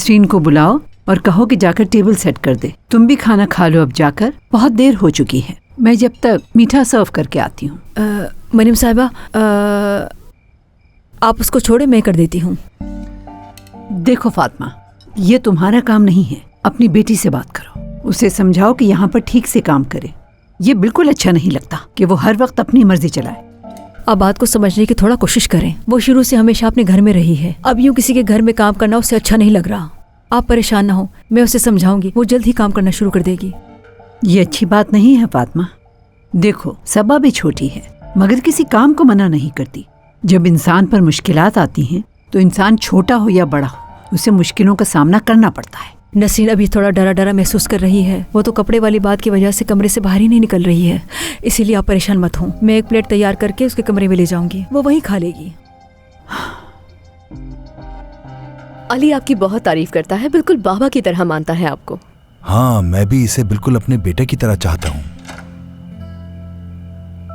नसरीन को बुलाओ और कहो कि जाकर टेबल सेट कर दे। तुम भी खाना खा लो अब जाकर, बहुत देर हो चुकी है। मैं जब तक मीठा सर्व करके आती हूँ। मनीम साहिबा, आप उसको छोड़े, मैं कर देती हूँ। देखो फातिमा, ये तुम्हारा काम नहीं है। अपनी बेटी से बात करो, उसे समझाओ कि यहाँ पर ठीक से काम करे। ये बिल्कुल अच्छा नहीं लगता कि वो हर वक्त अपनी मर्जी चलाए। आप बात को समझने की थोड़ा कोशिश करें। वो शुरू से हमेशा अपने घर में रही है, अब यूँ किसी के घर में काम करना उसे अच्छा नहीं लग रहा। आप परेशान ना हो, मैं उसे समझाऊंगी, वो जल्द ही काम करना शुरू कर देगी। ये अच्छी बात नहीं है फातिमा। देखो, सबा भी छोटी है मगर किसी काम को मना नहीं करती। जब इंसान पर मुश्किलात आती हैं तो इंसान छोटा हो या बड़ा हो, उसे मुश्किलों का सामना करना पड़ता है। नसरीन अभी थोड़ा डरा डरा महसूस कर रही है। वो तो कपड़े वाली बात की वजह से कमरे से बाहर ही नहीं निकल रही है, इसीलिए आप परेशान मत हो। मैं एक प्लेट तैयार करके उसके कमरे में ले जाऊंगी, वो वहीं खा लेगी। अली आपकी बहुत तारीफ करता है, बिल्कुल बाबा की तरह मानता है आपको। हाँ, मैं भी इसे बिल्कुल अपने बेटे की तरह चाहता हूँ।